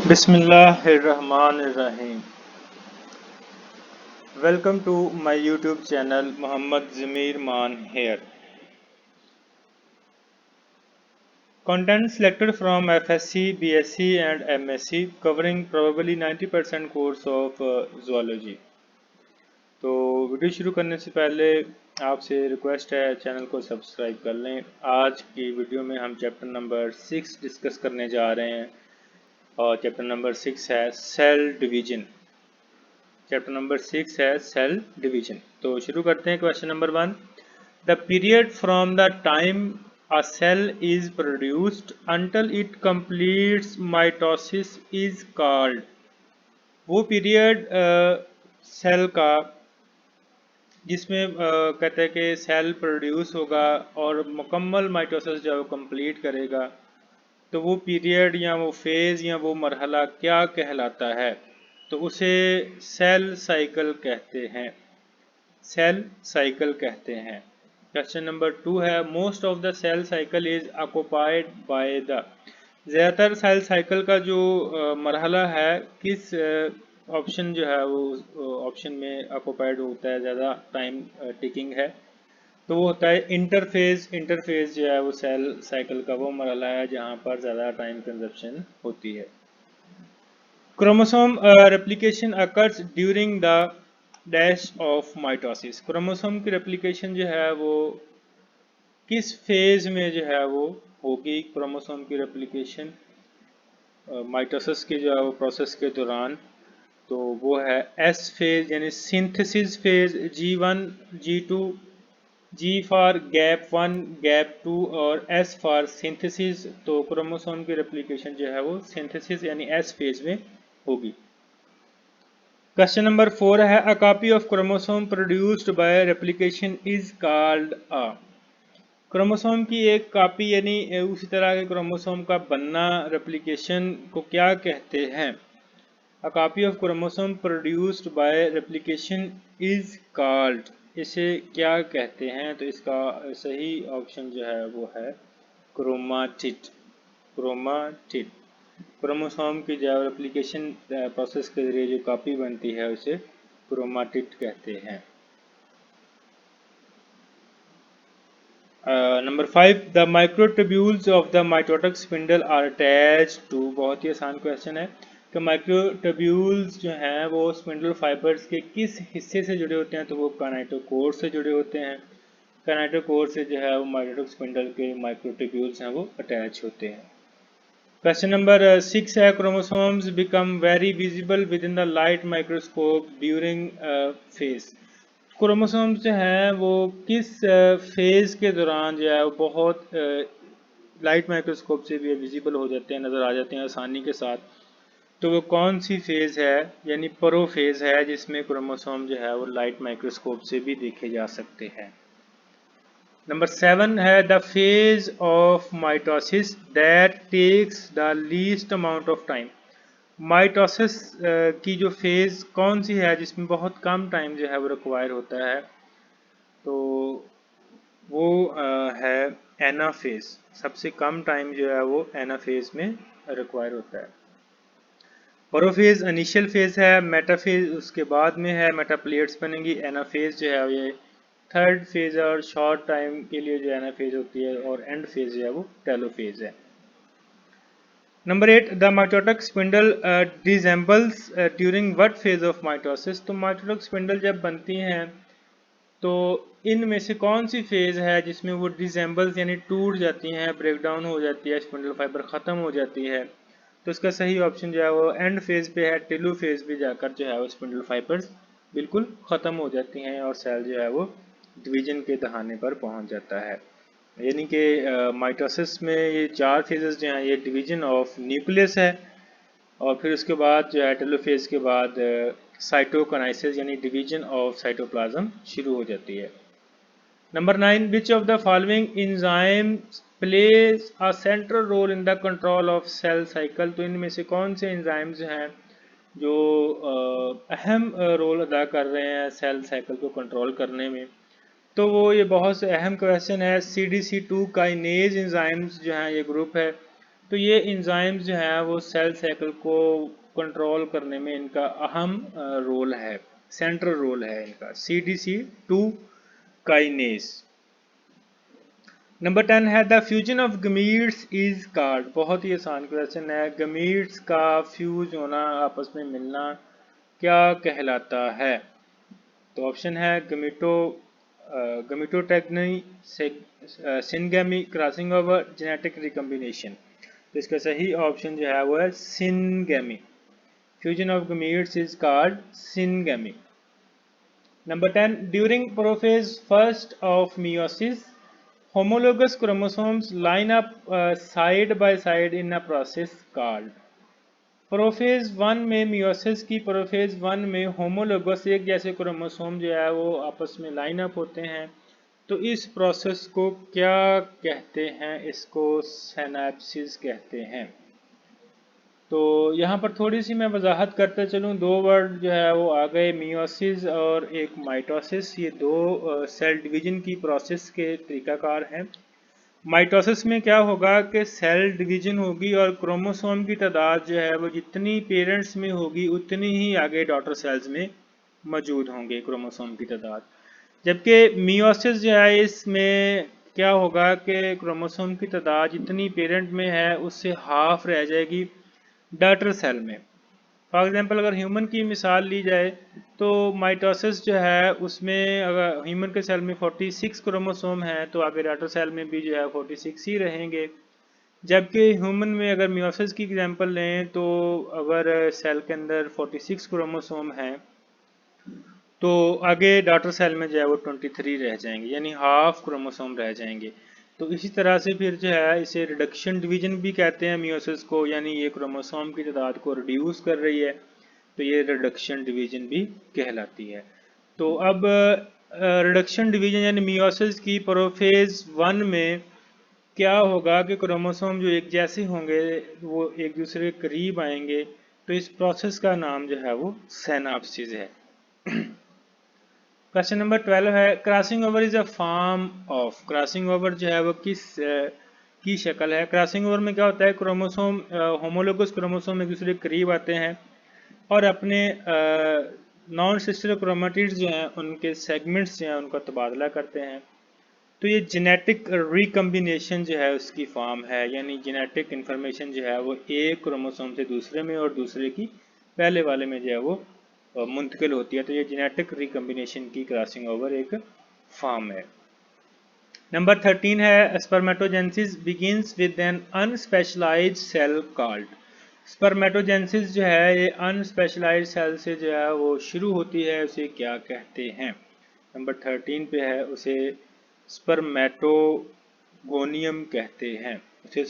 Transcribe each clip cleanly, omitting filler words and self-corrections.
बिस्मिल्लाहिर्रहमानिर्रहीम। Welcome to my YouTube channel Mohammad Zameer Maan here. Content selected from FSC, BSc and MSc covering probably 90% course of zoology। तो video शुरू करने से पहले आपसे रिक्वेस्ट है चैनल को सब्सक्राइब कर लें। आज की वीडियो में हम चैप्टर नंबर 6 डिस्कस करने जा रहे हैं और चैप्टर नंबर 6 है सेल डिवीजन। चैप्टर नंबर 6 है सेल डिवीजन। तो शुरू करते हैं। Question number 1, the period from the time a cell is produced until it completes mitosis is called. वो पीरियड सेल का जिसमें कहते हैं कि सेल प्रोड्यूस होगा और मुकम्मल माइटोसिस जो है वो कंप्लीट करेगा, तो वो पीरियड या वो फेज़ या वो मरहला क्या कहलाता है? तो उसे सेल साइकिल कहते हैं। सेल साइकिल कहते हैं। क्वेश्चन नंबर 2 है, most of the cell cycle is occupied by the. ज़्यादातर सेल साइकिल का जो मरहला है किस ऑप्शन जो है वो ऑप्शन में ऑक्युपाइड होता है, ज़्यादा टाइम टेकिंग है? तो वो होता है इंटरफेज। इंटरफेज जो है वो सेल साइकिल का वो मरहला है जहाँ पर ज़्यादा टाइम कंजप्शन होती है। Chromosome replication occurs during the dash of mitosis. Chromosome की रेप्लिकेशन जो है वो किस फेज में जो है वो होगी? क्रोमोसोम की रेप्लिकेशन माइटोसिस के जो है वो प्रोसेस के दौरान, तो वो है एस फेज यानी synthesis phase, G1 G2, G for gap 1 gap 2 और S फॉर सिंथेसिस। तो क्रोमोसोम की रेप्लिकेशन जो है वो सिंथेसिस यानी S फेज में होगी। क्वेश्चन नंबर 4 है, a copy of chromosome produced by replication is called a. Chromosome की एक कॉपी यानी उसी तरह के क्रोमोसोम का बनना रेप्लिकेशन को क्या कहते हैं? A copy of chromosome produced by replication is called, इसे क्या कहते हैं? तो इसका सही ऑप्शन जो है वो है क्रोमाटिड। क्रोमाटिड। क्रोमोसोम की जो रेप्लिकेशन प्रोसेस के जरिए जो कॉपी बनती है उसे क्रोमाटिड कहते हैं। Number 5, the microtubules of the mitotic spindle are attached to. बहुत ही आसान क्वेश्चन है कि माइक्रोट्यूब्यूल्स जो हैं वो स्पिंडल फाइबर्स के किस हिस्से से जुड़े होते हैं? तो वो काइनेटोकोर से जुड़े होते हैं। काइनेटोकोर से जो है वो माइटोटिक स्पिंडल के माइक्रोट्यूब्यूल्स हैं वो अटैच होते हैं। क्वेश्चन नंबर 6 है, chromosomes become very visible with in the light microscope during phase. Chromosomes जो हैं वो किस फेज के दौरान जो है वो बहुत लाइट माइक्रोस्कोप से भी विजिबल हो जाते हैं, नज़र आ जाते हैं आसानी के साथ। तो वो कौन सी फेज है? यानी प्रोफेज है जिसमें क्रोमोसोम जो है वो लाइट माइक्रोस्कोप से भी देखे जा सकते हैं। नंबर 7 है, the phase of mitosis that takes the least amount of time. Mitosis की जो फेज कौन सी है जिसमें बहुत कम टाइम जो है वो रिक्वायर होता है? तो वो है एनाफेज। सबसे कम टाइम जो है वो एनाफेज में रिक्वायर होता है। प्रोफेज इनिशियल फेज है, मेटाफेज उसके बाद में है, मेटाप्लेट्स बनेंगी। एनाफेज जो है ये थर्ड फेज है और शॉर्ट टाइम के लिए जो एनाफेज होती है, और एंड फेज जो है वो टेलोफेज है। Number 8, the mitotic spindle disassembles during what phase of mitosis. तो माइटोटिक स्पिंडल जब बनती हैं तो इनमें से कौन सी फेज है जिसमें वो डिसेंबल्स यानी टूट जाती हैं, ब्रेक डाउन हो जाती है, स्पिंडल फाइबर ख़त्म हो जाती है? तो इसका सही ऑप्शन जो है वो एंड फेज पे है। टेलो फेज पे जाकर जो है वो स्पिंडल फाइबर्स बिल्कुल ख़त्म हो जाती हैं और सेल जो है वो डिवीजन के दहाने पर पहुंच जाता है। यानी कि माइटोसिस में ये 4 फेजेस जो हैं, ये डिवीजन ऑफ न्यूक्लियस है, और फिर उसके बाद जो है टेलोफेज के बाद साइटोकाइनेसिस यानी डिवीजन ऑफ साइटोप्लाज्म शुरू हो जाती है। Number 9, which of the following enzymes plays a central role in the control of cell cycle. तो इनमें से कौन से एंजाइम्स हैं जो अहम रोल अदा कर रहे हैं सेल साइकिल को कंट्रोल करने में? तो ये बहुत से अहम क्वेश्चन है। CDC2 काइनेज एंजाइम्स जो हैं ये ग्रुप है तो ये इंजाइम्स जो हैं वो सेल साइकिल को कंट्रोल करने में इनका अहम रोल है, सेंट्रल रोल है इनका। CDC2 kinase. नंबर 10 है the fusion of gametes is called. बहुत ही आसान क्वेश्चन है। गमीट्स का फ्यूज होना, आपस में मिलना, क्या कहलाता है? तो ऑप्शन है gametotechny, syngamy, crossing over, genetic recombination. तो इसका सही ऑप्शन जो है वो है syngamy. Fusion of gametes is called syngamy. Number 10 during prophase first of meiosis homologous chromosomes line up side by side in a process called। Prophase one में meiosis की prophase one में होमोलोगस एक जैसे chromosome जो है वो आपस में लाइन अप होते हैं। तो इस प्रोसेस को क्या कहते हैं? इसको सिनैप्सिस कहते हैं। तो यहाँ पर थोड़ी सी मैं वजाहत करते चलूँ। दो वर्ड जो है वो आ गए, मियोसिस और एक माइटोसिस। ये दो सेल डिवीजन की प्रोसेस के तरीकाकार हैं। माइटोसिस में क्या होगा कि सेल डिवीजन होगी और क्रोमोसोम की तादाद जो है वो जितनी पेरेंट्स में होगी उतनी ही आगे डॉटर सेल्स में मौजूद होंगे क्रोमोसोम की तादाद। जबकि मियोसिस जो है इसमें क्या होगा कि क्रोमोसोम की तादाद जितनी पेरेंट में है उससे हाफ रह जाएगी डॉटर सेल में। फॉर एग्जांपल अगर ह्यूमन की मिसाल ली जाए तो माइटोसिस जो है उसमें अगर ह्यूमन के सेल में 46 क्रोमोसोम है तो आगे डॉटर सेल में भी जो है 46 ही रहेंगे। जबकि ह्यूमन में अगर मियोसिस की एग्जांपल लें तो अगर सेल के अंदर 46 क्रोमोसोम हैं तो आगे डॉटर सेल में जो है वो 23 रह जाएंगे, यानी हाफ क्रोमोसोम रह जाएंगे। तो इसी तरह से फिर जो है इसे रिडक्शन डिवीजन भी कहते हैं मियोसिस को, यानी ये क्रोमोसोम की तादाद को रिड्यूस कर रही है, तो ये रिडक्शन डिवीजन भी कहलाती है। तो अब रिडक्शन डिवीजन यानी मियोसिस की प्रोफेज वन में क्या होगा कि क्रोमोसोम जो एक जैसे होंगे वो एक दूसरे के करीब आएंगे। तो इस प्रोसेस का नाम जो है वो सिनैप्सिस है। क्वेश्चन नंबर 12 है crossing over is a form of. Crossing over जो है वो किस की शक्ल है? क्रॉसिंग ओवर में क्या होता है, क्रोमोसोम होमोलोगस क्रोमोसोम एक दूसरे के करीब आते हैं और अपने नॉन सिस्टर क्रोमेटिड्स जो हैं उनके सेगमेंट्स जो हैं उनका तबादला करते हैं। तो ये जेनेटिक रिकम्बिनेशन जो है उसकी फॉर्म है, यानी जेनेटिक इंफॉर्मेशन जो है वो एक क्रोमोसोम से दूसरे में और दूसरे की पहले वाले में जो है वो मुंतकिल होती है। तो ये जेनेटिक रिकम्बिनेशन की क्रॉसिंग ओवर एक फॉर्म है। नंबर 13 है spermatogenesis begins with an unspecialized cell called. Spermatogenesis जो है ये अनस्पेशलाइज्ड सेल से जो है वो शुरू होती है, उसे क्या कहते हैं? नंबर 13 पे है, उसे स्पर्मेटोगोनियम कहते हैं। उसे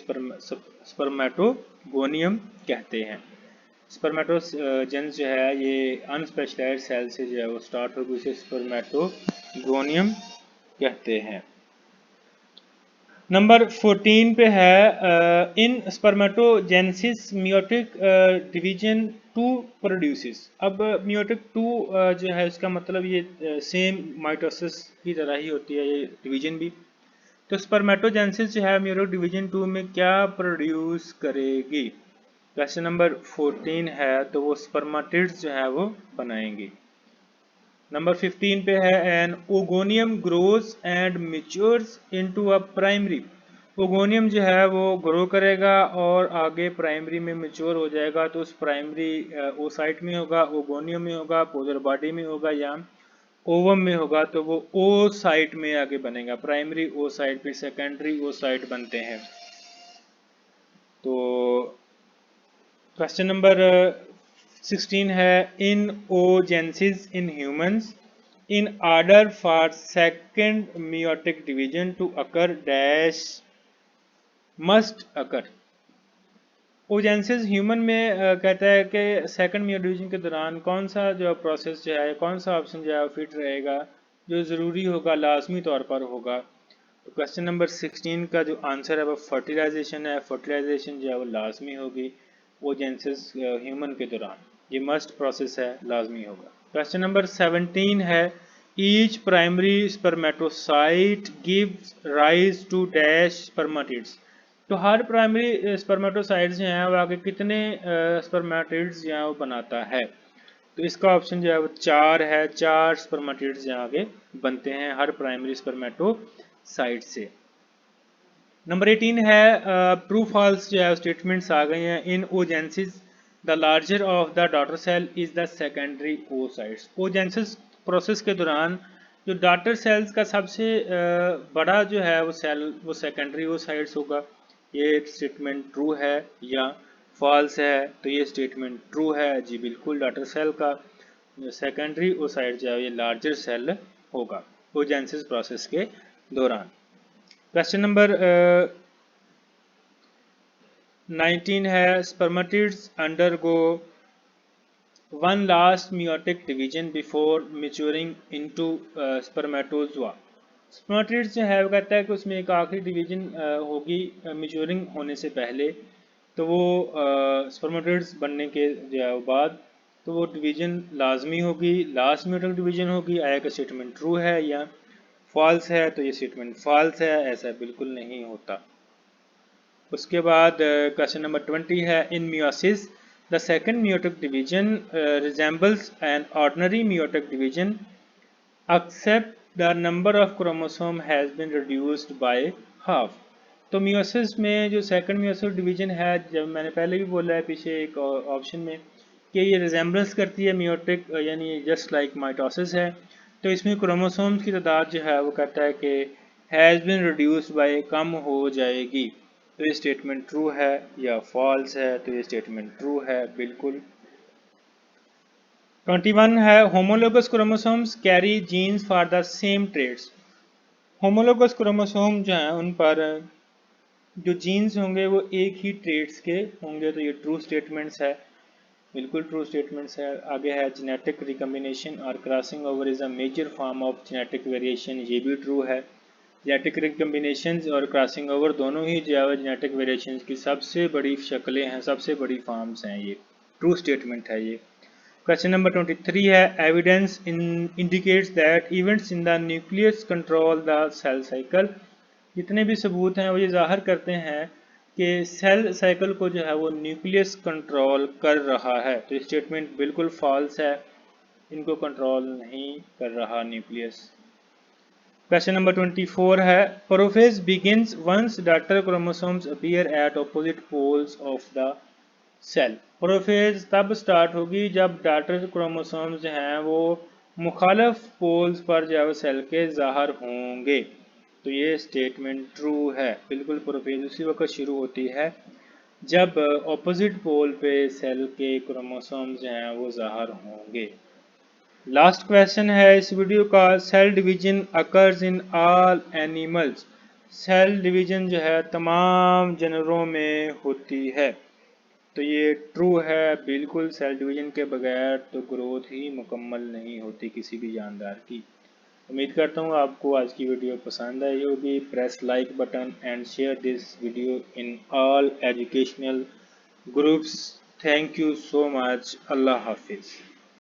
स्पर्मेटोगोनियम कहते हैं। स्पर्मेटोजेंस जो है ये अनस्पेशलाइज्ड सेल से जो है वो स्टार्ट होगी, उसे स्पर्मेटोगोनियम कहते हैं। नंबर 14 पे है इन स्पर्मेटोजेनेसिस मियोटिक डिवीजन 2 प्रोड्यूसेस। अब मियोटिक 2 जो है इसका मतलब ये सेम माइटोसिस की तरह ही होती है ये डिवीजन भी। तो स्पर्मेटोजेनेसिस जो है मियोटिक डिवीजन 2 में क्या प्रोड्यूस करेगी? क्वेश्चन नंबर 14 है तो वो स्पर्मेटिड्स जो है वो बनाएंगे। नंबर 15 पे है an oogonium grows and matures into a primary. Oogonium जो है वो ग्रो करेगा और आगे प्राइमरी में मैच्योर हो जाएगा। तो उस प्राइमरी ओसाइट में होगा, ओगोनियम में होगा, पोलर बॉडी में होगा या ओवम में होगा। तो वो ओ साइट में आगे बनेगा, प्राइमरी ओ साइट पे सेकेंडरी ओ साइट बनते हैं। तो क्वेश्चन नंबर 16 है in oogenesis in humans in order for second meiotic division to occur dash must occur. Oogenesis human में कहता है कि सेकंड मियोटिक डिवीजन के दौरान कौन सा जो प्रोसेस जो है, कौन सा ऑप्शन जो है फिट रहेगा, जो ज़रूरी होगा, लाजमी तौर पर होगा। तो क्वेश्चन नंबर 16 का जो आंसर है वो फर्टिलाइजेशन है। फर्टिलाइजेशन जो है वो लाजमी होगी ओजेनेसिस ह्यूमन के दौरान, ये मस्ट प्रोसेस है, लाजमी होगा। क्वेश्चन नंबर 17 है each primary spermatocyte gives rise to dash spermatids. तो हर प्राइमरी स्पर्मेटोसाइट्स जो हैं वो आगे कितने स्पर्मेटिड्स जो हैं वो बनाता है। तो इसका ऑप्शन जो है वो 4 है, 4 स्पर्मेटिड्स जो आगे बनते हैं हर प्राइमरी स्पर्मेटोसाइट से। नंबर 18 है ट्रू फॉल्स जो है स्टेटमेंट्स आ गए हैं। In oogenesis the larger of the daughter cell is the secondary oocytes। Oogenesis process के दौरान जो डॉटर सेल्स का सबसे बड़ा जो है वो सेल वो सेकेंडरी oocytes होगा। ये स्टेटमेंट ट्रू है या फॉल्स है? तो ये स्टेटमेंट ट्रू है जी, बिल्कुल डॉटर सेल का जो सेकेंडरी oocyte जो है ये लार्जर सेल होगा ओजेंसिस प्रोसेस के दौरान। क्वेश्चन नंबर 19 है spermatids undergo one last meiotic division before maturing into spermatozoa. Spermatids जो है वो कहता है कि उसमें एक आखिरी डिवीजन होगी मैच्योरिंग होने से पहले। तो वो स्पर्मेटिड्स बनने के जो है बाद तो वो डिवीजन लाजमी होगी, लास्ट मियोटिक डिवीजन होगी। आया का स्टेटमेंट ट्रू है या फॉल्स है? तो ये स्टेटमेंट फॉल्स है, ऐसा बिल्कुल नहीं होता। उसके बाद क्वेश्चन नंबर 20 है in meiosis the second meiotic division resembles an ordinary meiotic division except the number of chromosome has been reduced by half. तो मियोसिस में जो सेकंड मियोसिस डिवीजन है, जब मैंने पहले भी बोला है पीछे एक ऑप्शन में कि ये रिजेंबल्स करती है मियोटिक यानी जस्ट लाइक माइटोसिस है। तो इसमें क्रोमोसोम्स की तादाद जो है वो कहता है कि हैज़ बीन रिड्यूस्ड बाय कम हो जाएगी। तो ये स्टेटमेंट ट्रू है या फॉल्स है? तो ये स्टेटमेंट ट्रू है बिल्कुल। 21 है homologous chromosomes carry genes for the same traits. Homologous chromosome जो हैं उन पर जो जीन्स होंगे वो एक ही ट्रेड्स के होंगे। तो ये ट्रू स्टेटमेंट्स है, बिल्कुल ट्रू स्टेटमेंट्स है। आगे है जेनेटिक रिकम्बिनेशन और crossing over is a major form of genetic variation. ये भी ट्रू है। जेनेटिक रिकम्बिनेशंस और क्रॉसिंग ओवर दोनों ही जो है जेनेटिक वेरिएशंस की सबसे बड़ी शक्लें हैं, सबसे बड़ी फॉर्म्स हैं। ये ट्रू स्टेटमेंट है ये। क्वेश्चन नंबर 23 है evidence indicates that events in the nucleus control the cell cycle. जितने भी सबूत हैं वो ये जाहिर करते हैं कि सेल साइकिल को जो है वो न्यूक्लियस कंट्रोल कर रहा है। तो स्टेटमेंट बिल्कुल फॉल्स है, इनको कंट्रोल नहीं कर रहा न्यूक्लियस। क्वेश्चन नंबर 24 है prophase begins once daughter chromosomes appear at opposite poles of the cell. Prophase तब स्टार्ट होगी जब डॉटर क्रोमोसोम्स जो हैं वो मुखालफ पोल्स पर जो है सेल के ज़ाहिर होंगे। तो ये स्टेटमेंट ट्रू है, बिल्कुल प्रोफेज उसी वक्त शुरू होती है जब ऑपोजिट पोल पे सेल के क्रोमोसोम्स जो हैं वो ज़ाहिर होंगे। लास्ट क्वेश्चन है इस वीडियो का cell division occurs in all animals. Cell division जो है तमाम जानवरों में होती है। तो ये ट्रू है बिल्कुल, सेल डिवीजन के बगैर तो ग्रोथ ही मुकम्मल नहीं होती किसी भी जानदार की। उम्मीद करता हूँ आपको आज की वीडियो पसंद आई होगी। Press like button and share this video in all educational groups. Thank you so much. अल्लाह हाफिज़।